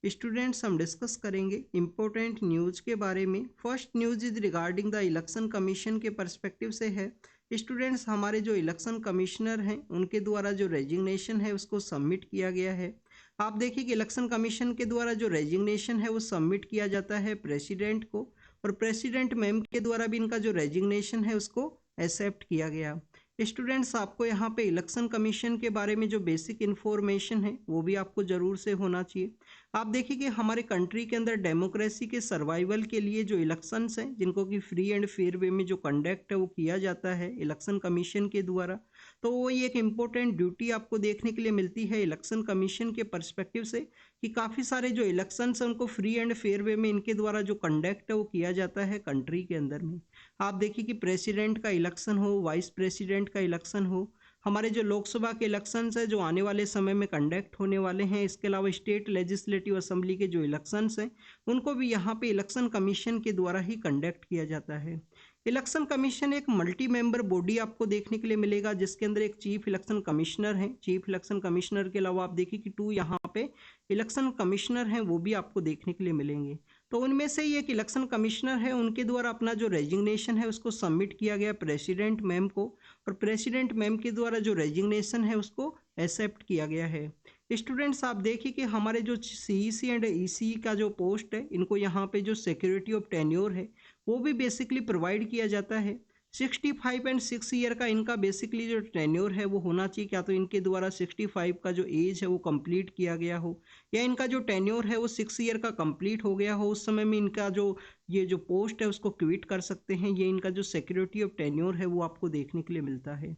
Students हम discuss करेंगे important news के बारे में। First news is regarding the election commission के पर्सपेक्टिव से है। स्टूडेंट्स हमारे जो इलेक्शन कमिश्नर हैं उनके द्वारा जो रेजिग्नेशन है उसको सबमिट किया गया है। आप देखिए कि इलेक्शन कमीशन के द्वारा जो रेजिग्नेशन है वो सबमिट किया जाता है प्रेसिडेंट को, और प्रेसिडेंट मैम के द्वारा भी इनका जो रेजिग्नेशन है उसको एक्सेप्ट किया गया। स्टूडेंट्स आपको यहाँ पे इलेक्शन कमीशन के बारे में जो बेसिक इन्फॉर्मेशन है वो भी आपको ज़रूर से होना चाहिए। आप देखिए कि हमारे कंट्री के अंदर डेमोक्रेसी के सर्वाइवल के लिए जो इलेक्शंस हैं जिनको कि फ्री एंड फेयर वे में जो कंडक्ट है वो किया जाता है इलेक्शन कमीशन के द्वारा, तो वो ये एक इम्पोर्टेंट ड्यूटी आपको देखने के लिए मिलती है इलेक्शन कमीशन के पर्सपेक्टिव से कि काफ़ी सारे जो इलेक्शंस हैं उनको फ्री एंड फेयर वे में इनके द्वारा जो कंडक्ट है वो किया जाता है कंट्री के अंदर में। आप देखिए कि प्रेसिडेंट का इलेक्शन हो, वाइस प्रेसिडेंट का इलेक्शन हो, हमारे जो लोकसभा के इलेक्शंस है जो आने वाले समय में कंडक्ट होने वाले हैं, इसके अलावा स्टेट लेजिस्लेटिव असेंबली के जो इलेक्शंस हैं उनको भी यहाँ पे इलेक्शन कमीशन के द्वारा ही कंडक्ट किया जाता है। इलेक्शन कमीशन एक मल्टी मेंबर बॉडी आपको देखने के लिए मिलेगा जिसके अंदर एक चीफ इलेक्शन कमिश्नर है। चीफ इलेक्शन कमिश्नर के अलावा आप देखिए कि 2 यहाँ पे इलेक्शन कमिश्नर हैं वो भी आपको देखने के लिए मिलेंगे। तो उनमें से ही एक इलेक्शन कमिश्नर है, उनके द्वारा अपना जो रेजिग्नेशन है उसको सबमिट किया गया प्रेसिडेंट मैम को, और प्रेसिडेंट मैम के द्वारा जो रेजिग्नेशन है उसको एक्सेप्ट किया गया है। स्टूडेंट्स आप देखिए कि हमारे जो सीईसी एंड ईसी का जो पोस्ट है इनको यहाँ पे जो सिक्योरिटी ऑफ टेन्योर है वो भी बेसिकली प्रोवाइड किया जाता है। 65 एंड 6 ईयर का इनका बेसिकली जो टेन्योर है वो होना चाहिए, क्या तो इनके द्वारा 65 का जो एज है वो कंप्लीट किया गया हो, या इनका जो टेन्योर है वो 6 ईयर का कंप्लीट हो गया हो, उस समय में इनका जो ये जो पोस्ट है उसको क्विट कर सकते हैं। ये इनका जो सिक्योरिटी ऑफ टेन्योर है वो आपको देखने के लिए मिलता है।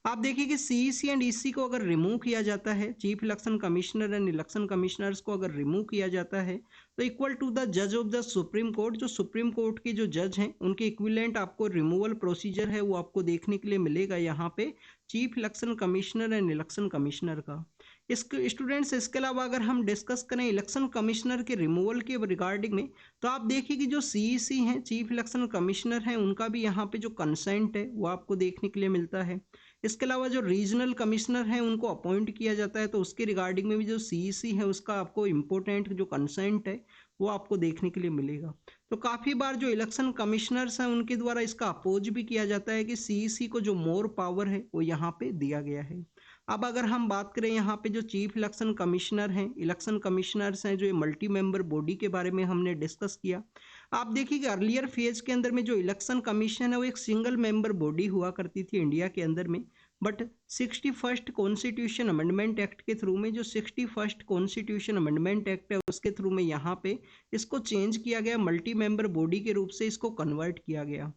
आप देखिए कि सीईसी एंड ईसी को अगर रिमूव किया जाता है, chief election commissioner and election commissioners को अगर रिमूव किया जाता है तो इक्वल टू द जज ऑफ द सुप्रीम कोर्ट, जो सुप्रीम कोर्ट के जो जज हैं उनके इक्विवेलेंट आपको रिमूवल प्रोसीजर है वो आपको देखने के लिए मिलेगा यहाँ पे chief election commissioner and election commissioner का। इसके स्टूडेंट्स इसके अलावा अगर हम डिस्कस करें इलेक्शन कमिश्नर के रिमूवल के रिगार्डिंग में, तो आप देखिए कि जो सीईसी हैं चीफ इलेक्शन कमिश्नर हैं उनका भी यहाँ पे जो कंसेंट है वो आपको देखने के लिए मिलता है। इसके अलावा जो रीजनल कमिश्नर हैं उनको अपॉइंट किया जाता है, तो उसके रिगार्डिंग में भी जो सीईसी है उसका आपको इम्पोर्टेंट जो कंसेंट है वो आपको देखने के लिए मिलेगा। तो काफ़ी बार जो इलेक्शन कमिश्नर्स हैं उनके द्वारा इसका अपोज भी किया जाता है कि सीईसी को जो मोर पावर है वो यहाँ पे दिया गया है। अब अगर हम बात करें यहाँ पे जो चीफ इलेक्शन कमिश्नर हैं, इलेक्शन कमिश्नर्स हैं, जो ये मल्टी मेंबर बॉडी के बारे में हमने डिस्कस किया। आप देखिए कि अर्लियर फेज के अंदर में जो इलेक्शन कमीशन है वो एक सिंगल मेंबर बॉडी हुआ करती थी इंडिया के अंदर में, but 61st constitution amendment act के थ्रू में, जो 61st कॉन्स्टिट्यूशन अमेंडमेंट एक्ट है उसके थ्रू में यहाँ पे इसको चेंज किया गया, मल्टी मेंबर बॉडी के रूप से इसको कन्वर्ट किया गया।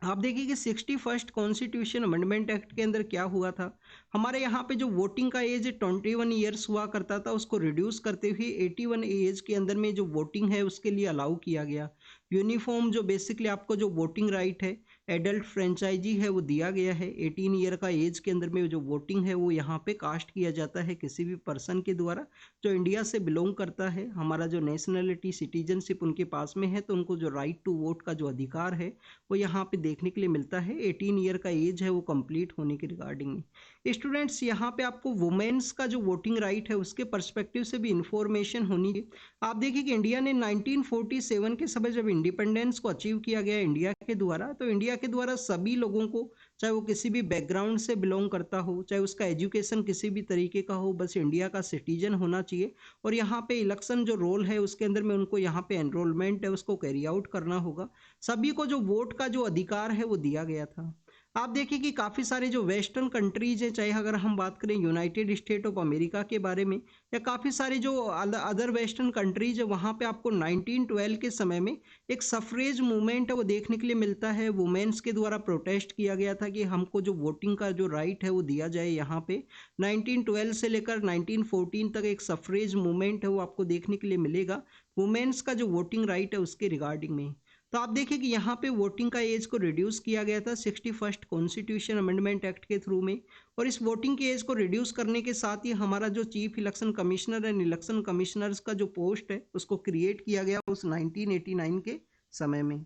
आप देखिए कि 61st कॉन्स्टिट्यूशन अमेंडमेंट एक्ट के अंदर क्या हुआ था, हमारे यहाँ पे जो वोटिंग का एज 21 ईयर्स हुआ करता था उसको रिड्यूस करते हुए 81 एज के अंदर में जो वोटिंग है उसके लिए अलाउ किया गया। यूनिफॉर्म जो बेसिकली आपको जो वोटिंग राइट है, एडल्ट फ्रेंचाइजी है वो दिया गया है। 18 ईयर का एज के अंदर में जो वोटिंग है वो यहाँ पे कास्ट किया जाता है किसी भी पर्सन के द्वारा जो इंडिया से बिलोंग करता है, हमारा जो नेशनलिटी सिटीजनशिप उनके पास में है, तो उनको जो राइट टू वोट का जो अधिकार है वो यहाँ पे देखने के लिए मिलता है। 18 ईयर का एज है वो कंप्लीट होने के रिगार्डिंग में। स्टूडेंट्स यहाँ पे आपको वुमेन्स का जो वोटिंग राइट है उसके पर्सपेक्टिव से भी इंफॉर्मेशन होनी है। आप देखिए कि इंडिया ने 1947 के समय जब इंडिपेंडेंस को अचीव किया गया इंडिया के द्वारा, तो इंडिया के द्वारा सभी लोगों को, चाहे वो किसी भी बैकग्राउंड से बिलोंग करता हो, चाहे उसका एजुकेशन किसी भी तरीके का हो, बस इंडिया का सिटीजन होना चाहिए, और यहाँ पे इलेक्शन जो रोल है उसके अंदर में उनको यहाँ पे एनरोलमेंट है उसको कैरी आउट करना होगा। सभी को जो वोट का जो अधिकार है वो दिया गया था। आप देखिए कि काफ़ी सारे जो वेस्टर्न कंट्रीज हैं, चाहे अगर हम बात करें यूनाइटेड स्टेट ऑफ अमेरिका के बारे में, या काफ़ी सारे जो अदर वेस्टर्न कंट्रीज है, वहाँ पे आपको 1912 के समय में एक सफरेज मूवमेंट है वो देखने के लिए मिलता है। वुमेन्स के द्वारा प्रोटेस्ट किया गया था कि हमको जो वोटिंग का जो राइट है वो दिया जाए। यहाँ पे 1912 से लेकर 1914 तक एक सफरेज मूवमेंट है वो आपको देखने के लिए मिलेगा वुमेन्स का जो वोटिंग राइट है उसके रिगार्डिंग में। तो आप देखिए कि यहाँ पे वोटिंग का एज को रिड्यूस किया गया था 61st कॉन्स्टिट्यूशन अमेंडमेंट एक्ट के थ्रू में, और इस वोटिंग की एज को रिड्यूस करने के साथ ही हमारा जो chief election commissioner and election commissioners का जो पोस्ट है उसको क्रिएट किया गया उस 1989 के समय में।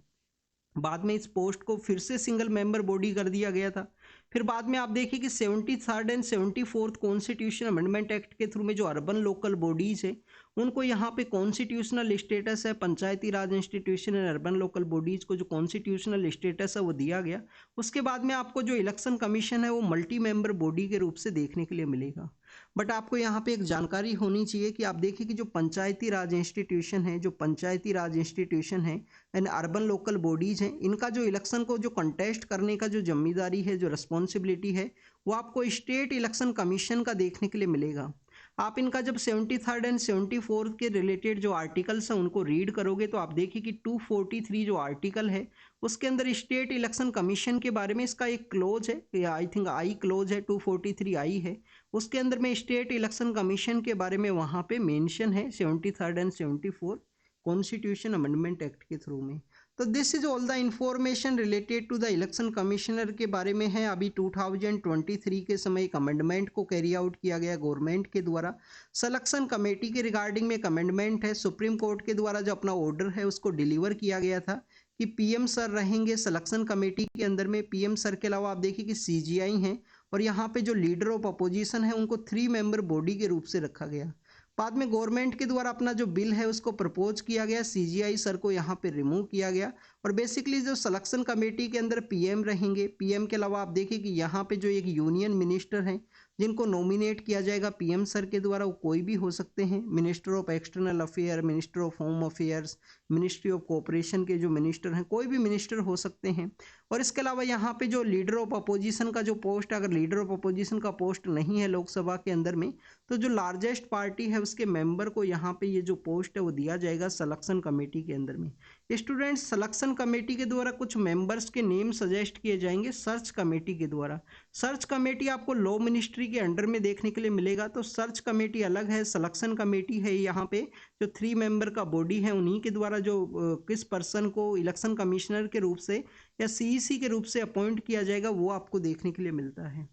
बाद में इस पोस्ट को फिर से सिंगल मेंबर बॉडी कर दिया गया था। फिर बाद में आप देखिए कि 73rd and 74th constitution amendment act के थ्रू में जो अर्बन लोकल बॉडीज है उनको यहाँ पे कॉन्स्टिट्यूशनल स्टेटस है, Panchayati Raj institution and urban local bodies को जो कॉन्स्टिट्यूशनल स्टेटस है वो दिया गया। उसके बाद में आपको जो इलेक्शन कमीशन है वो मल्टी मेंबर बॉडी के रूप से देखने के लिए मिलेगा। बट आपको यहाँ पे एक जानकारी होनी चाहिए कि आप देखिए कि जो पंचायती राज इंस्टीट्यूशन है, जो पंचायती राज इंस्टीट्यूशन है एंड अर्बन लोकल बॉडीज हैं, इनका जो इलेक्शन को जो कंटेस्ट करने का जो जिम्मेदारी है, जो रिस्पॉन्सिबिलिटी है, वो आपको स्टेट इलेक्शन कमीशन का देखने के लिए मिलेगा। आप इनका जब 73rd एंड 74th के रिलेटेड जो आर्टिकल्स हैं उनको रीड करोगे तो आप देखिए कि 243 जो आर्टिकल है उसके अंदर स्टेट इलेक्शन कमीशन के बारे में इसका एक क्लोज है, आई थिंक आई क्लोज है, 243 आई है, उसके अंदर में स्टेट इलेक्शन कमीशन के बारे में वहाँ पे मेंशन है 73rd and 74 constitution amendment act के थ्रू में। तो this is all the information related to the election commissioner के बारे में है। अभी 2023 के समय एक अमेंडमेंट को कैरी आउट किया गया गवर्नमेंट के द्वारा। सिलेक्शन कमेटी के रिगार्डिंग में एक अमेंडमेंट है, सुप्रीम कोर्ट के द्वारा जो अपना ऑर्डर है उसको डिलीवर किया गया था कि पीएम सर रहेंगे सिलेक्शन कमेटी के अंदर में। पीएम सर के अलावा आप देखिए कि सीजीआई हैं और यहाँ पे जो लीडर ऑफ अपोजिशन है उनको 3 मेंबर बॉडी के रूप से रखा गया। बाद में गवर्नमेंट के द्वारा अपना जो बिल है उसको प्रपोज किया गया, सीजीआई सर को यहाँ पे रिमूव किया गया और बेसिकली जो सिलेक्शन कमेटी के अंदर पीएम रहेंगे। पीएम के अलावा आप देखिए कि यहाँ पे जो एक यूनियन मिनिस्टर हैं जिनको नॉमिनेट किया जाएगा पीएम सर के द्वारा, वो कोई भी हो सकते हैं, minister of external affair, minister of home affairs, ministry of cooperation के जो मिनिस्टर हैं, कोई भी मिनिस्टर हो सकते हैं। और इसके अलावा यहाँ पे जो लीडर ऑफ अपोजिशन का जो पोस्ट, अगर लीडर ऑफ अपोजिशन का पोस्ट नहीं है लोकसभा के अंदर में, तो जो लार्जेस्ट पार्टी है उसके मेंबर को यहाँ पे ये जो पोस्ट है वो दिया जाएगा सिलेक्शन कमेटी के अंदर में। स्टूडेंट्स, सिलेक्शन कमेटी के द्वारा कुछ मेंबर्स के नेम सजेस्ट किए जाएंगे सर्च कमेटी के द्वारा। सर्च कमेटी आपको लॉ मिनिस्ट्री के अंडर में देखने के लिए मिलेगा, तो सर्च कमेटी अलग है, सिलेक्शन कमेटी है। यहाँ पे जो 3 मेंबर का बॉडी है उन्हीं के द्वारा जो किस पर्सन को इलेक्शन कमिश्नर के रूप से या सीईसी के रूप से अपॉइंट किया जाएगा वो आपको देखने के लिए मिलता है।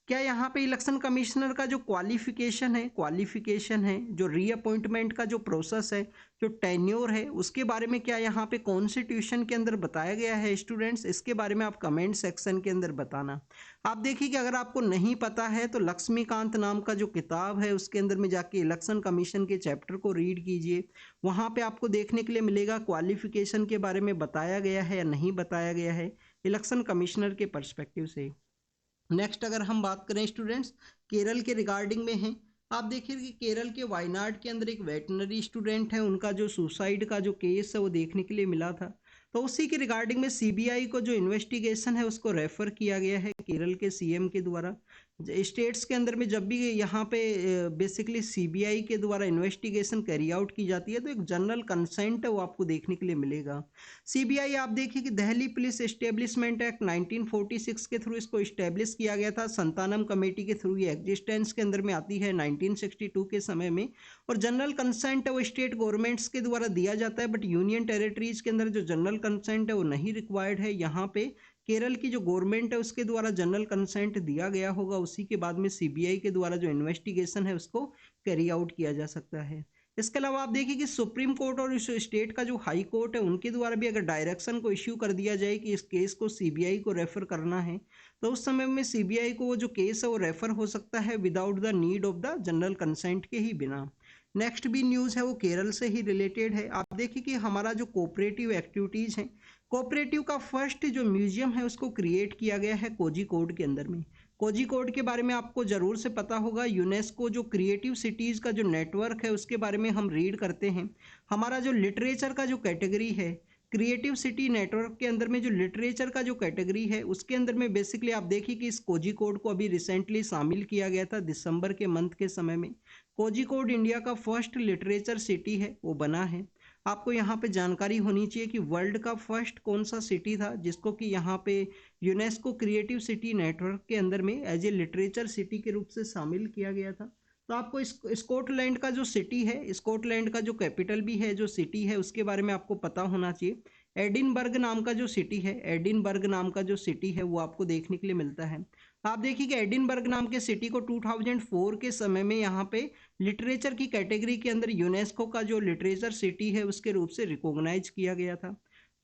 क्या यहाँ पे इलेक्शन कमिश्नर का जो क्वालिफिकेशन है, जो रीअपॉइंटमेंट का जो प्रोसेस है, जो टेन्योर है, उसके बारे में क्या यहाँ पे कॉन्स्टिट्यूशन के अंदर बताया गया है स्टूडेंट्स? इसके बारे में आप कमेंट सेक्शन के अंदर बताना। आप देखिए कि अगर आपको नहीं पता है तो लक्ष्मीकांत नाम का जो किताब है उसके अंदर में जाके इलेक्शन कमीशन के चैप्टर को रीड कीजिए, वहाँ पे आपको देखने के लिए मिलेगा क्वालिफिकेशन के बारे में बताया गया है या नहीं बताया गया है इलेक्शन कमिश्नर के पर्सपेक्टिव से। नेक्स्ट अगर हम बात करें स्टूडेंट्स केरल के रिगार्डिंग में है, आप देखिए कि केरल के वायनाड के अंदर एक वेटनरी स्टूडेंट है, उनका जो सुसाइड का जो केस है वो देखने के लिए मिला था। तो उसी के रिगार्डिंग में सीबीआई को जो इन्वेस्टिगेशन है उसको रेफर किया गया है केरल के सीएम के द्वारा। स्टेट्स के अंदर में जब भी यहाँ पे बेसिकली सीबीआई के द्वारा इन्वेस्टिगेशन कैरी आउट की जाती है तो एक जनरल कंसेंट है वो आपको देखने के लिए मिलेगा। सीबीआई आप देखिए कि दिल्ली पुलिस एस्टेब्लिशमेंट एक्ट 1946 के थ्रू इसको इस्टेब्लिश किया गया था, संतानम कमेटी के थ्रू ये एग्जिस्टेंस के अंदर में आती है 1962 के समय में। और जनरल कंसेंट है वो स्टेट गवर्नमेंट्स के द्वारा दिया जाता है, बट यूनियन टेरिटरीज के अंदर जो जनरल कंसेंट है वो नहीं रिक्वायर्ड है। यहाँ पे केरल की जो गवर्नमेंट है उसके द्वारा जनरल कंसेंट दिया गया होगा, उसी के बाद में सीबीआई के द्वारा जो इन्वेस्टिगेशन है उसको कैरी आउट किया जा सकता है। इसके अलावा आप देखिए कि सुप्रीम कोर्ट और इस स्टेट का जो हाई कोर्ट है उनके द्वारा भी अगर डायरेक्शन को इश्यू कर दिया जाए कि इस केस को सीबीआई को रेफर करना है तो उस समय में सीबीआई को वो जो केस है वो रेफर हो सकता है without the need of the general consent के ही बिना। नेक्स्ट भी न्यूज़ है वो केरल से ही रिलेटेड है। आप देखिए कि हमारा जो कोऑपरेटिव एक्टिविटीज़ हैं, कोऑपरेटिव का फर्स्ट जो म्यूजियम है उसको क्रिएट किया गया है कोझिकोड के अंदर में। कोझिकोड के बारे में आपको ज़रूर से पता होगा, यूनेस्को जो क्रिएटिव सिटीज़ का जो नेटवर्क है उसके बारे में हम रीड करते हैं। हमारा जो लिटरेचर का जो कैटेगरी है क्रिएटिव सिटी नेटवर्क के अंदर में, जो लिटरेचर का जो कैटेगरी है उसके अंदर में बेसिकली आप देखिए कि इस कोझिकोड को अभी रिसेंटली शामिल किया गया था दिसंबर के मंथ के समय में। कोझिकोड इंडिया का फर्स्ट लिटरेचर सिटी है वो बना है। आपको यहाँ पे जानकारी होनी चाहिए कि वर्ल्ड का फर्स्ट कौन सा सिटी था जिसको कि यहाँ पे यूनेस्को क्रिएटिव सिटी नेटवर्क के अंदर में एज ए लिटरेचर सिटी के रूप से शामिल किया गया था। तो आपको स्कॉटलैंड का जो सिटी है, स्कॉटलैंड का जो कैपिटल भी है, जो सिटी है, उसके बारे में आपको पता होना चाहिए। एडिनबर्ग नाम का जो सिटी है, एडिनबर्ग नाम का जो सिटी है वो आपको देखने के लिए मिलता है। आप देखिए कि एडिनबर्ग नाम के सिटी को 2004 के समय में यहाँ पे लिटरेचर की कैटेगरी के अंदर यूनेस्को का जो लिटरेचर सिटी है उसके रूप से रिकॉग्नाइज किया गया था।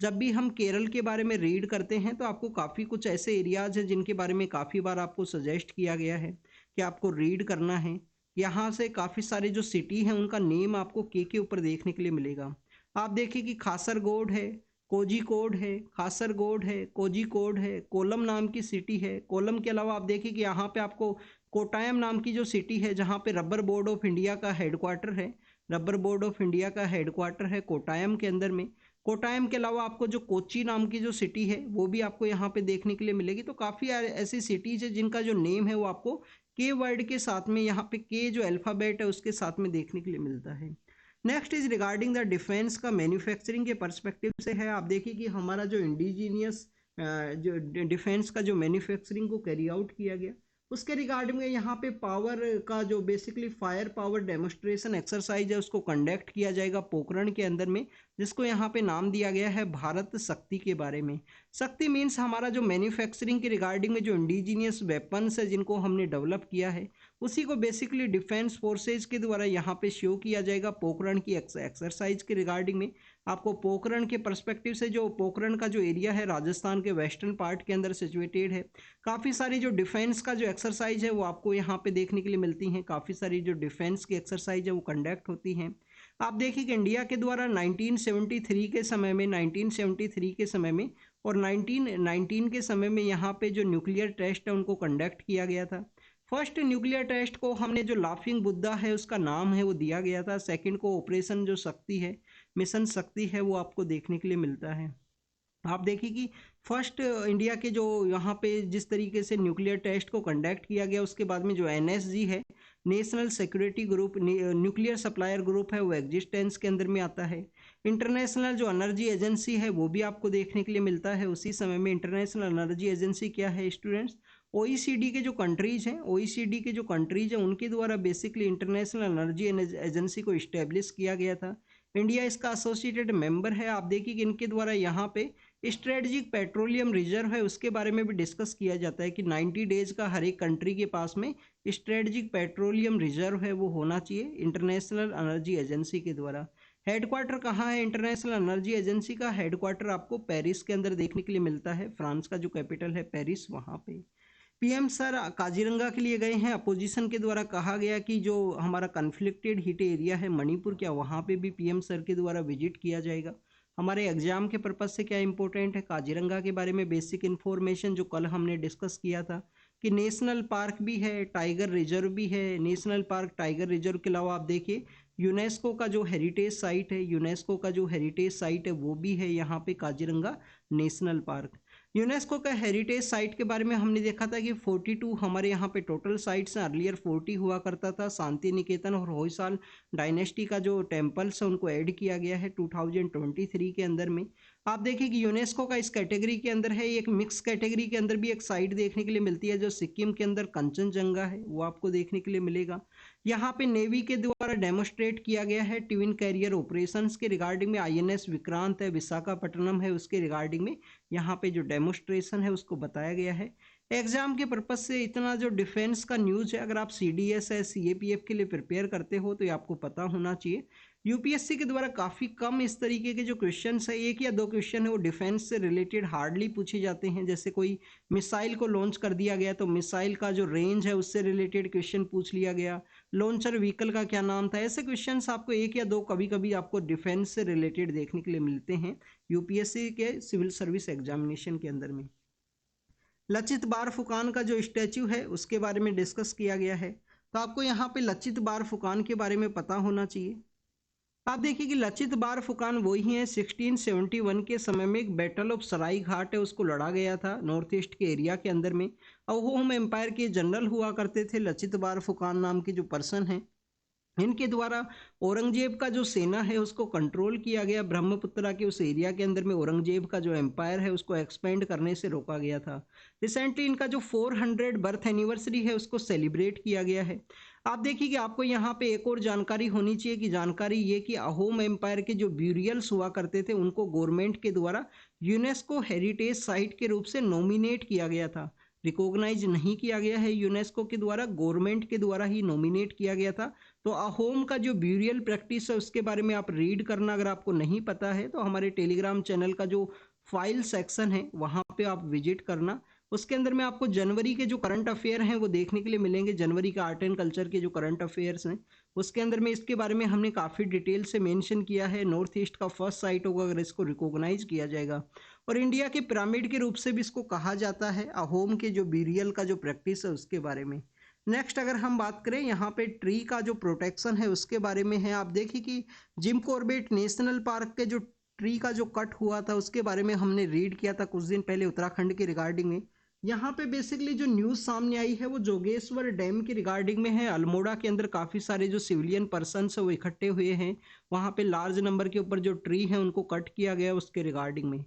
जब भी हम केरल के बारे में रीड करते हैं तो आपको काफ़ी कुछ ऐसे एरियाज हैं जिनके बारे में काफ़ी बार आपको सजेस्ट किया गया है कि आपको रीड करना है। यहाँ से काफ़ी सारे जो सिटी हैं उनका नेम आपको के ऊपर देखने के लिए मिलेगा। आप देखिए कि खासरगोड है, कोझिकोड है, खासरगोड है, कोझिकोड है, कोलम नाम की सिटी है। कोलम के अलावा आप देखिए कि यहाँ पे आपको कोटायम नाम की जो सिटी है जहाँ पे रबर बोर्ड ऑफ इंडिया का हेडक्वार्टर है। रबर बोर्ड ऑफ इंडिया का हेडक्वार्टर है कोटायम के अंदर में। कोटायम के अलावा आपको जो कोच्चि नाम की जो सिटी है वो भी आपको यहाँ पे देखने के लिए मिलेगी। तो काफ़ी ऐसी सिटीज़ है जिनका जो नेम है वो आपको के वर्ड के साथ में, यहाँ पे के जो अल्फ़ाबेट है उसके साथ में देखने के लिए मिलता है। Next is regarding the defence का मैन्युफैक्चरिंग के पर्सपेक्टिव से है। आप देखिए कि हमारा जो इंडिजीनियस जो डिफेंस का जो मैन्युफैक्चरिंग को कैरी आउट किया गया उसके रिगार्डिंग में यहाँ पे पावर का जो basically fire power demonstration exercise है उसको कंडक्ट किया जाएगा पोखरण के अंदर में, जिसको यहाँ पे नाम दिया गया है भारत शक्ति के बारे में। शक्ति मीन्स हमारा जो मैन्युफैक्चरिंग के रिगार्डिंग में जो इंडिजीनियस वेपन्स है जिनको हमने डेवलप किया है उसी को बेसिकली डिफेंस फोर्सेज के द्वारा यहाँ पे शो किया जाएगा पोखरण की एक्सरसाइज के रिगार्डिंग में। आपको पोखरण के पर्सपेक्टिव से, जो पोखरण का जो एरिया है राजस्थान के वेस्टर्न पार्ट के अंदर सिचुएटेड है, काफ़ी सारी जो डिफेंस का जो एक्सरसाइज है वो आपको यहाँ पे देखने के लिए मिलती हैं। काफ़ी सारी जो डिफेंस की एक्सरसाइज है वो कंडक्ट होती हैं। आप देखिए कि इंडिया के द्वारा 1973 के समय में, 1973 के समय में और 1919 के समय में यहाँ पे जो न्यूक्लियर टेस्ट है उनको कंडक्ट किया गया था। फर्स्ट न्यूक्लियर टेस्ट को हमने जो लाफिंग बुद्धा है उसका नाम है वो दिया गया था। सेकंड को ऑपरेशन जो शक्ति है, मिशन शक्ति है, वो आपको देखने के लिए मिलता है। आप देखिए कि फर्स्ट इंडिया के जो यहाँ पे जिस तरीके से न्यूक्लियर टेस्ट को कंडक्ट किया गया उसके बाद में जो एनएसजी है, national security group, nuclear supplier group है, वो एग्जिस्टेंस के अंदर में आता है। इंटरनेशनल जो एनर्जी एजेंसी है वो भी आपको देखने के लिए मिलता है उसी समय में। इंटरनेशनल एनर्जी एजेंसी क्या है स्टूडेंट्स? ओईसीडी के जो कंट्रीज हैं, ओईसीडी के जो कंट्रीज हैं उनके द्वारा बेसिकली इंटरनेशनल एनर्जी एजेंसी को इस्टेब्लिश किया गया था। इंडिया इसका एसोसिएटेड मेंबर है। आप देखिए कि इनके द्वारा यहाँ पे स्ट्रेटजिक पेट्रोलियम रिजर्व है उसके बारे में भी डिस्कस किया जाता है कि 90 डेज का हर एक कंट्री के पास में स्ट्रेटजिक पेट्रोलियम रिजर्व है वो होना चाहिए इंटरनेशनल एनर्जी एजेंसी के द्वारा। हेडक्वार्टर कहाँ है इंटरनेशनल एनर्जी एजेंसी का? हेडक्वार्टर आपको पेरिस के अंदर देखने के लिए मिलता है। फ्रांस का जो कैपिटल है पेरिस, वहाँ पे। पीएम सर काजीरंगा के लिए गए हैं। अपोजिशन के द्वारा कहा गया कि जो हमारा कन्फ्लिक्टेड हिट एरिया है मणिपुर, क्या वहाँ पे भी पीएम सर के द्वारा विजिट किया जाएगा? हमारे एग्जाम के पर्पज से क्या इंपॉर्टेंट है? काजीरंगा के बारे में बेसिक इन्फॉर्मेशन जो कल हमने डिस्कस किया था कि नेशनल पार्क भी है, टाइगर रिजर्व भी है। नेशनल पार्क, टाइगर रिजर्व के अलावा आप देखिए यूनेस्को का जो हेरिटेज साइट है, यूनेस्को का जो हेरिटेज साइट है वो भी है यहाँ पे काजीरंगा नेशनल पार्क। यूनेस्को का हेरिटेज साइट के बारे में हमने देखा था कि 42 हमारे यहाँ पे टोटल साइट्स हैं। अर्लियर 40 हुआ करता था। शांति निकेतन और होयसाल डायनेस्टी का जो टेम्पल्स है उनको ऐड किया गया है 2023 के अंदर में। आप देखिए कि यूनेस्को का इस कैटेगरी के अंदर है। एक मिक्स कैटेगरी के अंदर भी एक साइट देखने के लिए मिलती है जो सिक्किम के अंदर कंचनजंगा है, वो आपको देखने के लिए मिलेगा। यहाँ पे नेवी के द्वारा डेमोस्ट्रेट किया गया है ट्विन कैरियर ऑपरेशंस के रिगार्डिंग में। आईएनएस विक्रांत है, विशाखापट्टनम है, उसके रिगार्डिंग में यहाँ पे जो डेमोस्ट्रेशन है उसको बताया गया है। एग्जाम के पर्पज से इतना जो डिफेंस का न्यूज है, अगर आप सीडीएस है, सीएपीएफ के लिए प्रिपेयर करते हो तो ये आपको पता होना चाहिए। यूपीएससी के द्वारा काफ़ी कम इस तरीके के जो क्वेश्चन है, 1 या 2 क्वेश्चन है वो डिफेंस से रिलेटेड हार्डली पूछे जाते हैं। जैसे कोई मिसाइल को लॉन्च कर दिया गया तो मिसाइल का जो रेंज है उससे रिलेटेड क्वेश्चन पूछ लिया गया। लॉन्चर व्हीकल का क्या नाम था? ऐसे क्वेश्चन आपको 1 या 2 कभी कभी आपको डिफेंस से रिलेटेड देखने के लिए मिलते हैं यूपीएससी के सिविल सर्विस एग्जामिनेशन के अंदर में। लचित बारफुकान का जो स्टैचू है उसके बारे में डिस्कस किया गया है। तो आपको यहाँ पे लचित बारफुकान के बारे में पता होना चाहिए। आप देखिए कि लचित बारफुकान वही है 1671 के समय में एक बैटल ऑफ सराय घाट है उसको लड़ा गया था नॉर्थ ईस्ट के एरिया के अंदर में। अहोम एम्पायर के जनरल हुआ करते थे लचित बारफुकान नाम के जो पर्सन हैं। इनके द्वारा औरंगजेब का जो सेना है उसको कंट्रोल किया गया। ब्रह्मपुत्रा के उस एरिया के अंदर में औरंगजेब का जो एम्पायर है उसको एक्सपेंड करने से रोका गया था। रिसेंटली इनका जो 400 बर्थ एनिवर्सरी है उसको सेलिब्रेट किया गया है। आप देखिए कि आपको यहाँ पे एक और जानकारी होनी चाहिए कि जानकारी ये कि अहोम एम्पायर के जो ब्यूरियल्स हुआ करते थे उनको गवर्नमेंट के द्वारा यूनेस्को हेरिटेज साइट के रूप से नॉमिनेट किया गया था। रिकॉग्नाइज नहीं किया गया है यूनेस्को के द्वारा, गवर्नमेंट के द्वारा ही नॉमिनेट किया गया था। तो अहोम का जो ब्यूरियल प्रैक्टिस है उसके बारे में आप रीड करना, अगर आपको नहीं पता है तो हमारे टेलीग्राम चैनल का जो फाइल सेक्शन है वहाँ पे आप विजिट करना। उसके अंदर में आपको जनवरी के जो करंट अफेयर हैं वो देखने के लिए मिलेंगे, जनवरी का आर्ट एंड कल्चर के जो करंट अफेयर्स हैं उसके अंदर में इसके बारे में हमने काफ़ी डिटेल से मेंशन किया है। नॉर्थ ईस्ट का फर्स्ट साइट होगा अगर इसको रिकॉग्नाइज किया जाएगा, और इंडिया के पिरामिड के रूप से भी इसको कहा जाता है। अहोम के जो ब्यूरियल का जो प्रैक्टिस है उसके बारे में। नेक्स्ट अगर हम बात करें यहाँ पे ट्री का जो प्रोटेक्शन है उसके बारे में है। आप देखिए कि जिम कॉर्बेट नेशनल पार्क के जो ट्री का जो कट हुआ था उसके बारे में हमने रीड किया था कुछ दिन पहले उत्तराखंड के रिगार्डिंग में। यहाँ पे बेसिकली जो न्यूज़ सामने आई है वो जोगेश्वर डैम की रिगार्डिंग में है। अल्मोड़ा के अंदर काफ़ी सारे जो सिविलियन पर्सनस है वो इकट्ठे हुए हैं, वहाँ पे लार्ज नंबर के ऊपर जो ट्री हैं उनको कट किया गया उसके रिगार्डिंग में।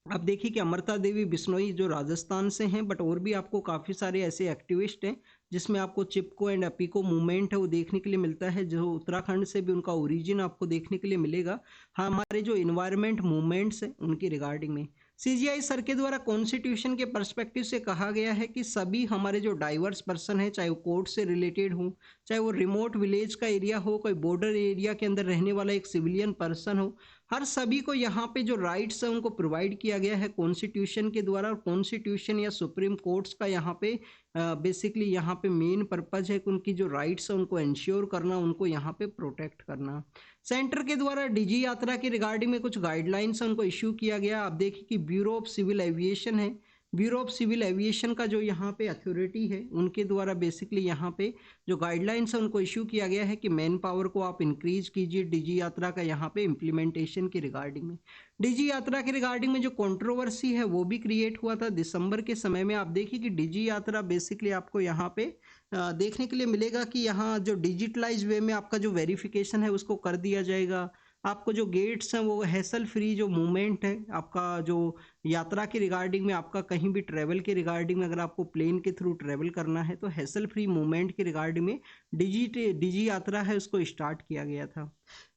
आप देखिए कि अमृता देवी बिश्नोई जो राजस्थान से हैं, बट और भी आपको काफ़ी सारे ऐसे एक्टिविस्ट हैं जिसमें आपको चिपको एंड अपीको मूवमेंट है वो देखने के लिए मिलता है, जो उत्तराखंड से भी उनका ओरिजिन आपको देखने के लिए मिलेगा। हाँ, हमारे जो इन्वायरमेंट मूवमेंट्स हैं उनकी रिगार्डिंग में सीजीआई सर के द्वारा कॉन्स्टिट्यूशन के पर्सपेक्टिव से कहा गया है कि सभी हमारे जो डाइवर्स पर्सन है, चाहे वो कोर्ट से रिलेटेड हो, चाहे वो रिमोट विलेज का एरिया हो, कोई बॉर्डर एरिया के अंदर रहने वाला एक सिविलियन पर्सन हो, हर सभी को यहाँ पे जो राइट्स है उनको प्रोवाइड किया गया है कॉन्स्टिट्यूशन के द्वारा। और कॉन्स्टिट्यूशन या सुप्रीम कोर्ट्स का यहाँ पे बेसिकली यहाँ पे मेन पर्पज है कि उनकी जो राइट्स है उनको इंश्योर करना, उनको यहाँ पे प्रोटेक्ट करना। सेंटर के द्वारा डीजी यात्रा के रिगार्डिंग में कुछ गाइडलाइंस है उनको इश्यू किया गया। आप देखिए कि ब्यूरो ऑफ सिविल एविएशन है, ब्यूरो ऑफ सिविल एविएशन का जो यहाँ पे अथॉरिटी है उनके द्वारा बेसिकली यहाँ पे जो गाइडलाइंस है उनको इश्यू किया गया है कि मैन पावर को आप इंक्रीज कीजिए डीजी यात्रा का यहाँ पे इम्प्लीमेंटेशन के रिगार्डिंग में। डीजी यात्रा के रिगार्डिंग में जो कंट्रोवर्सी है वो भी क्रिएट हुआ था दिसंबर के समय में। आप देखिए कि डीजी यात्रा बेसिकली आपको यहाँ पे देखने के लिए मिलेगा कि यहाँ जो डिजिटलाइज वे में आपका जो वेरिफिकेशन है उसको कर दिया जाएगा। आपको जो गेट्स हैं वो हैसल फ्री जो मूवमेंट है आपका जो यात्रा के रिगार्डिंग में, आपका कहीं भी ट्रैवल के रिगार्डिंग में अगर आपको प्लेन के थ्रू ट्रैवल करना है तो हैसल फ्री मूवमेंट के रिगार्डिंग में डीजी यात्रा है उसको स्टार्ट किया गया था।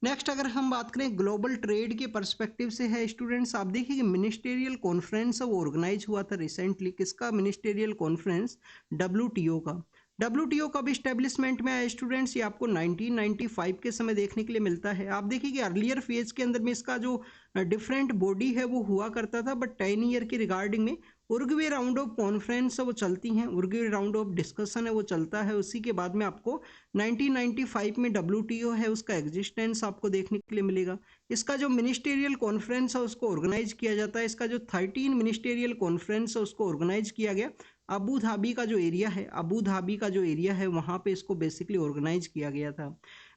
नेक्स्ट अगर हम बात करें ग्लोबल ट्रेड के पर्सपेक्टिव से है स्टूडेंट्स, आप देखिए कि मिनिस्टेरियल कॉन्फ्रेंस वो ऑर्गेनाइज हुआ था रिसेंटली। किसका मिनिस्टेरियल कॉन्फ्रेंस? WTO का। WTO कब इस्टेब्लिशमेंट में आया स्टूडेंट्स? ये आपको 1995 के समय देखने के लिए मिलता है। आप देखिए कि अर्लियर फेज के अंदर में इसका जो डिफरेंट बॉडी है वो हुआ करता था, बट 10 ईयर की रिगार्डिंग में उर्गवे राउंड ऑफ कॉन्फ्रेंस वो चलती हैं, उर्गवे राउंड ऑफ डिस्कशन है वो चलता है। उसी के बाद में आपको 1995 में WTO है उसका एग्जिस्टेंस आपको देखने के लिए मिलेगा। इसका जो मिनिस्टेरियल कॉन्फ्रेंस है उसको ऑर्गेनाइज किया जाता है। इसका जो 13 मिनिस्टेरियल कॉन्फ्रेंस है उसको ऑर्गेनाइज किया गया अबू धाबी का जो एरिया है, अबू धाबी का जो एरिया है वहाँ पे इसको बेसिकली ऑर्गेनाइज किया गया था।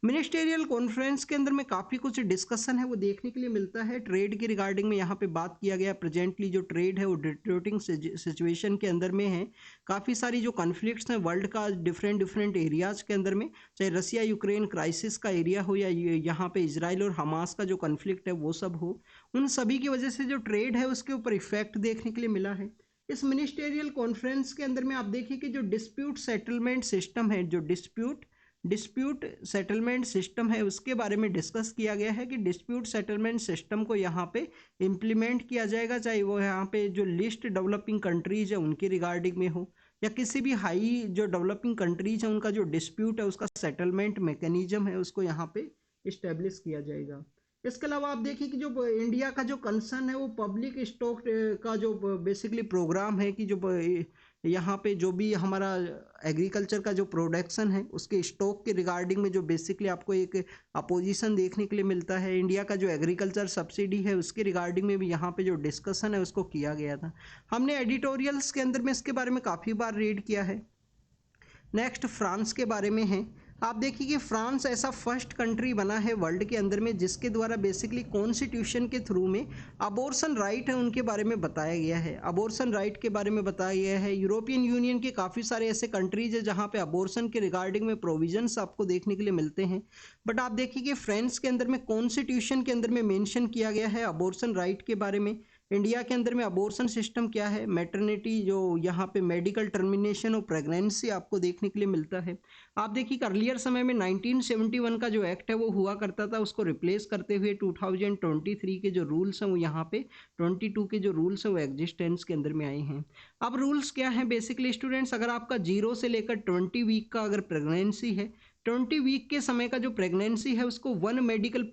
मिनिस्टेरियल कॉन्फ्रेंस के अंदर में काफ़ी कुछ डिस्कशन है वो देखने के लिए मिलता है। ट्रेड के रिगार्डिंग में यहाँ पे बात किया गया, प्रेजेंटली जो ट्रेड है वो डिटोरेटिंग सिचुएशन के अंदर में है। काफ़ी सारी जो कॉन्फ्लिक्ट्स हैं वर्ल्ड का डिफरेंट एरियाज के अंदर में, चाहे रसिया यूक्रेन क्राइसिस का एरिया हो या यहाँ पे इजराइल और हमास का जो कॉन्फ्लिक्ट है वो सब हो, उन सभी की वजह से जो ट्रेड है उसके ऊपर इफेक्ट देखने के लिए मिला है। इस मिनिस्टेरियल कॉन्फ्रेंस के अंदर में आप देखिए कि जो डिस्प्यूट सेटलमेंट सिस्टम है, जो डिस्प्यूट सेटलमेंट सिस्टम है उसके बारे में डिस्कस किया गया है कि डिस्प्यूट सेटलमेंट सिस्टम को यहाँ पे इम्प्लीमेंट किया जाएगा, चाहे वो यहाँ पे जो लिस्ट डेवलपिंग कंट्रीज है उनके रिगार्डिंग में हो या किसी भी हाई जो डेवलपिंग कंट्रीज है उनका जो डिस्प्यूट है उसका सेटलमेंट मैकेनिज्म है उसको यहाँ पे इस्टेब्लिश किया जाएगा। इसके अलावा आप देखिए कि जो इंडिया का जो कंसर्न है वो पब्लिक स्टॉक का जो बेसिकली प्रोग्राम है कि जो यहाँ पे जो भी हमारा एग्रीकल्चर का जो प्रोडक्शन है उसके स्टॉक के रिगार्डिंग में जो बेसिकली आपको एक अपोजिशन देखने के लिए मिलता है। इंडिया का जो एग्रीकल्चर सब्सिडी है उसके रिगार्डिंग में भी यहाँ पे जो डिस्कशन है उसको किया गया था। हमने एडिटोरियल्स के अंदर में इसके बारे में काफ़ी बार रीड किया है। नेक्स्ट फ्रांस के बारे में है। आप देखिए कि फ्रांस ऐसा फर्स्ट कंट्री बना है वर्ल्ड के अंदर में जिसके द्वारा बेसिकली कॉन्स्टिट्यूशन के थ्रू में अबॉर्शन राइट है उनके बारे में बताया गया है। अबॉर्शन राइट के बारे में बताया गया है। यूरोपियन यूनियन के काफ़ी सारे ऐसे कंट्रीज है जहाँ पे अबॉर्शन के रिगार्डिंग में प्रोविजंस आपको देखने के लिए मिलते हैं, बट आप देखिए कि फ्रांस के अंदर में कॉन्स्टिट्यूशन के अंदर में मेंशन किया गया है अबॉर्शन राइट के बारे में। इंडिया के अंदर में अबॉर्शन सिस्टम क्या है, मैटरनिटी जो यहाँ पे मेडिकल टर्मिनेशन और प्रेगनेंसी आपको देखने के लिए मिलता है। आप देखिए कि अर्लियर समय में 1971 का जो एक्ट है वो हुआ करता था, उसको रिप्लेस करते हुए 2023 के जो रूल्स हैं वो यहाँ पे 22 के जो रूल्स हैं वो एग्जिस्टेंस के अंदर में आए हैं। अब रूल्स क्या हैं बेसिकली स्टूडेंट्स, अगर आपका 0 से लेकर 20 वीक का अगर प्रेगनेंसी है, 20 वीक के समय का जो प्रेगनेंसी है उसको वन मेडिकल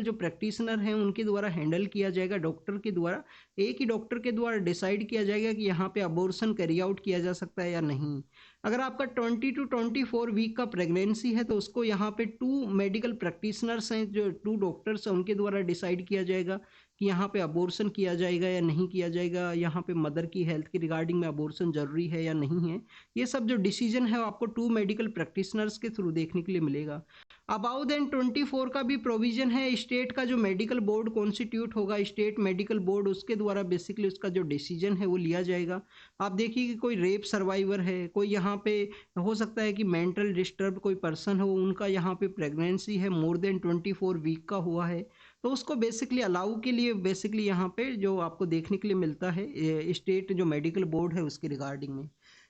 जो प्रैक्टिशनर हैं उनके द्वारा हैंडल किया जाएगा, डॉक्टर के द्वारा, एक ही डॉक्टर के द्वारा डिसाइड किया जाएगा कि यहाँ पे अबॉर्शन कैरी आउट किया जा सकता है या नहीं। अगर आपका 20 to 24 वीक का प्रेगनेंसी है तो उसको यहाँ पे 2 मेडिकल प्रैक्टिशनर्स हैं, जो 2 डॉक्टर्स हैं, उनके द्वारा डिसाइड किया जाएगा कि यहाँ पे अबॉर्शन किया जाएगा या नहीं किया जाएगा, यहाँ पे मदर की हेल्थ के रिगार्डिंग में अबॉर्शन जरूरी है या नहीं है। ये सब जो डिसीजन है आपको 2 मेडिकल प्रैक्टिशनर्स के थ्रू देखने के लिए मिलेगा। अबाउ देन 24 का भी प्रोविजन है, स्टेट का जो मेडिकल बोर्ड कॉन्स्टिट्यूट होगा, स्टेट मेडिकल बोर्ड, उसके द्वारा बेसिकली उसका जो डिसीजन है वो लिया जाएगा। आप देखिए कि कोई रेप सर्वाइवर है, कोई यहाँ पे हो सकता है कि मेंटल डिस्टर्ब कोई पर्सन हो, उनका यहाँ पे प्रेगनेंसी है मोर देन 24 वीक का हुआ है, तो उसको बेसिकली अलाउ के लिए बेसिकली यहाँ पे जो आपको देखने के लिए मिलता है स्टेट जो मेडिकल बोर्ड है उसके रिगार्डिंग में।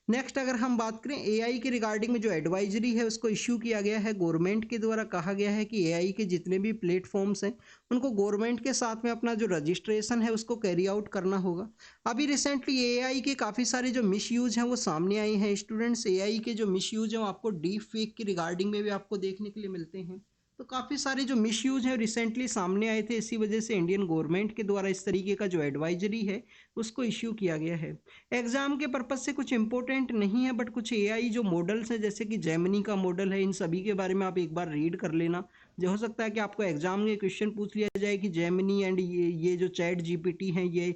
नेक्स्ट अगर हम बात करें एआई के रिगार्डिंग में, जो एडवाइजरी है उसको इश्यू किया गया है गवर्नमेंट के द्वारा। कहा गया है कि एआई के जितने भी प्लेटफॉर्म्स हैं उनको गवर्नमेंट के साथ में अपना जो रजिस्ट्रेशन है उसको कैरी आउट करना होगा। अभी रिसेंटली एआई के काफ़ी सारे जो मिसयूज हैं वो सामने आए हैं स्टूडेंट्स। एआई के जो मिसयूज हैं वो आपको डीप फेक की रिगार्डिंग में भी आपको देखने के लिए मिलते हैं। तो काफ़ी सारे जो मिसयूज हैं रिसेंटली सामने आए थे, इसी वजह से इंडियन गवर्नमेंट के द्वारा इस तरीके का जो एडवाइजरी है उसको इश्यू किया गया है। एग्जाम के पर्पज से कुछ इंपॉर्टेंट नहीं है, बट कुछ एआई जो मॉडल्स हैं जैसे कि जेमिनी का मॉडल है, इन सभी के बारे में आप एक बार रीड कर लेना। जो हो सकता है कि आपको एग्जाम में क्वेश्चन पूछ लिया जाए कि जेमिनी एंड ये जो चैट जीपीटी हैं ये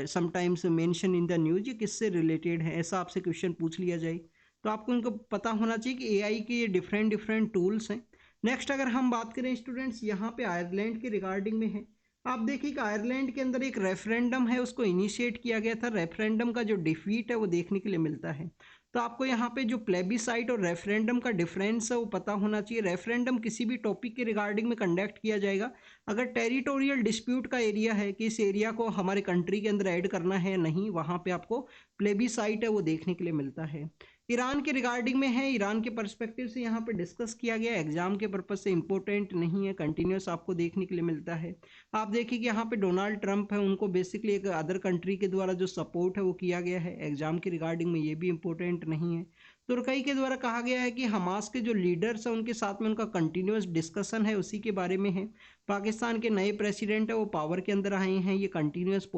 sometimes mention in the news, ये किससे रिलेटेड है, ऐसा आपसे क्वेश्चन पूछ लिया जाए तो आपको उनको पता होना चाहिए कि एआई के ये डिफरेंट डिफरेंट टूल्स हैं। नेक्स्ट अगर हम बात करें स्टूडेंट्स, यहाँ पे आयरलैंड के रिगार्डिंग में है। आप देखिए कि आयरलैंड के अंदर एक रेफरेंडम है, उसको इनिशिएट किया गया था। रेफरेंडम का जो डिफीट है वो देखने के लिए मिलता है। तो आपको यहाँ पे जो प्लेबिसाइट और रेफरेंडम का डिफरेंस है वो पता होना चाहिए। रेफरेंडम किसी भी टॉपिक के रिगार्डिंग में कंडक्ट किया जाएगा अगर टेरिटोरियल डिस्प्यूट का एरिया है कि इस एरिया को हमारे कंट्री के अंदर ऐड करना है या नहीं, वहाँ पे आपको प्लेबिसाइट है वो देखने के लिए मिलता है। ईरान के रिगार्डिंग में है, ईरान के पर्सपेक्टिव से यहाँ पे डिस्कस किया गया, एग्जाम के पर्पज से इंपॉर्टेंट नहीं है, कंटिन्यूस आपको देखने के लिए मिलता है। आप देखिए कि यहाँ पे डोनाल्ड ट्रंप है, उनको बेसिकली एक अदर कंट्री के द्वारा जो सपोर्ट है वो किया गया है, एग्जाम के रिगार्डिंग में ये भी इंपॉर्टेंट नहीं है। तुर्की के द्वारा कहा गया है कि हमास के जो लीडर्स हैं उनके साथ में उनका कंटिन्यूस डिस्कशन है, उसी के बारे में है। पाकिस्तान के नए प्रेसिडेंट है वो पावर के अंदर आए हैं, ये कंटिन्यूस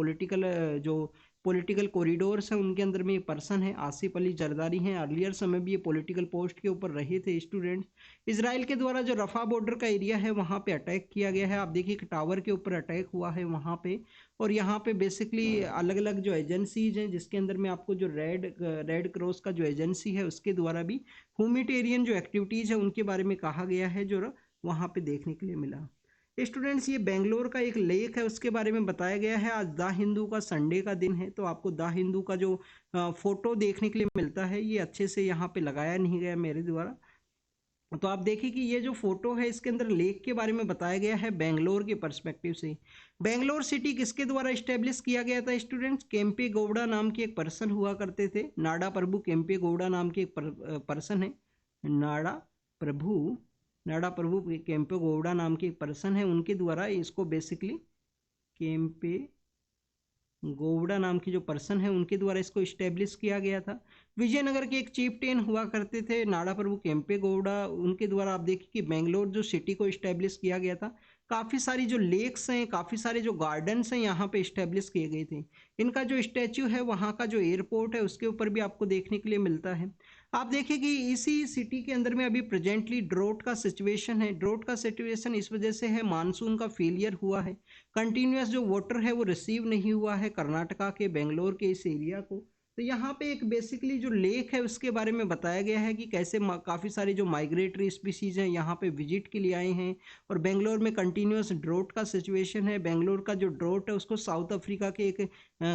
पॉलिटिकल कॉरिडोर्स हैं उनके अंदर में ये पर्सन है, आसिफ अली जरदारी हैं। अर्लियर समय भी ये पॉलिटिकल पोस्ट के ऊपर रहे थे स्टूडेंट्स। इसराइल के द्वारा जो रफा बॉर्डर का एरिया है वहाँ पे अटैक किया गया है। आप देखिए कि टावर के ऊपर अटैक हुआ है वहाँ पे, और यहाँ पे बेसिकली अलग अलग जो एजेंसीज हैं जिसके अंदर में आपको जो रेड क्रॉस का जो एजेंसी है उसके द्वारा भी ह्यूमैनिटेरियन जो एक्टिविटीज़ है उनके बारे में कहा गया है, जो वहाँ पे देखने के लिए मिला। स्टूडेंट्स ये बेंगलोर का एक लेक है उसके बारे में बताया गया है। आज द हिंदू का संडे का दिन है तो आपको द हिंदू का जो फोटो देखने के लिए मिलता है ये अच्छे से यहाँ पे लगाया नहीं गया मेरे द्वारा। तो आप देखिए कि ये जो फोटो है इसके अंदर लेक के बारे में बताया गया है बेंगलोर के पर्सपेक्टिव से। बेंगलोर सिटी किसके द्वारा इस्टेब्लिश किया गया था स्टूडेंट्स? केम्पे गौड़ा नाम के एक पर्सन हुआ करते थे। नाडा प्रभु केम्पे गौड़ा नाम के एक पर्सन है। नाडा प्रभु केम्पे गौड़ा नाम के एक पर्सन है, उनके द्वारा इसको बेसिकली केम्पे गौड़ा नाम की जो पर्सन है उनके द्वारा इसको इस्टेब्लिश किया गया था। विजयनगर के एक चीफ टेन हुआ करते थे नाडा प्रभु केम्पे गौड़ा, उनके द्वारा आप देखिए कि बेंगलोर जो सिटी को इस्टेब्लिश किया गया था। काफ़ी सारी जो लेक्स हैं, काफ़ी सारे जो गार्डन्स हैं यहाँ पे इस्टेब्लिश किए गए थे। इनका जो स्टैच्यू है वहाँ का जो एयरपोर्ट है उसके ऊपर भी आपको देखने के लिए मिलता है। आप देखिए कि इसी सिटी के अंदर में अभी प्रेजेंटली ड्रोट का सिचुएशन है। ड्रोट का सिचुएशन इस वजह से है मानसून का फेलियर हुआ है, कंटिन्यूस जो वाटर है वो रिसीव नहीं हुआ है कर्नाटका के बेंगलोर के इस एरिया को। तो यहाँ पे एक बेसिकली जो लेक है उसके बारे में बताया गया है कि कैसे काफ़ी सारी जो माइग्रेटरी स्पीसीज हैं यहाँ पे विजिट के लिए आए हैं, और बेंगलोर में कंटिन्यूस ड्रोट का सिचुएशन है। बेंगलोर का जो ड्रोट है उसको साउथ अफ्रीका के एक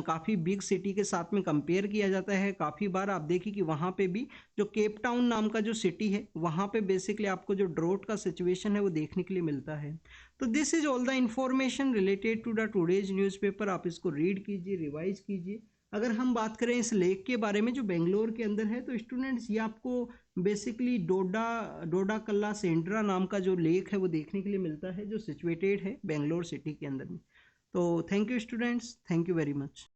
काफ़ी बिग सिटी के साथ में कंपेयर किया जाता है काफ़ी बार। आप देखिए कि वहाँ पे भी जो केप टाउन नाम का जो सिटी है वहाँ पे बेसिकली आपको जो ड्रोट का सिचुएशन है वो देखने के लिए मिलता है। तो this is all the information related to the today's newspaper. आप इसको रीड कीजिए, रिवाइज कीजिए। अगर हम बात करें इस लेक के बारे में जो बेंगलोर के अंदर है, तो स्टूडेंट्स ये आपको बेसिकली डोडा कल्ला सेंड्रा नाम का जो लेक है वो देखने के लिए मिलता है, जो सिचुएटेड है बेंगलोर सिटी के अंदर में। तो thank you students, thank you very much.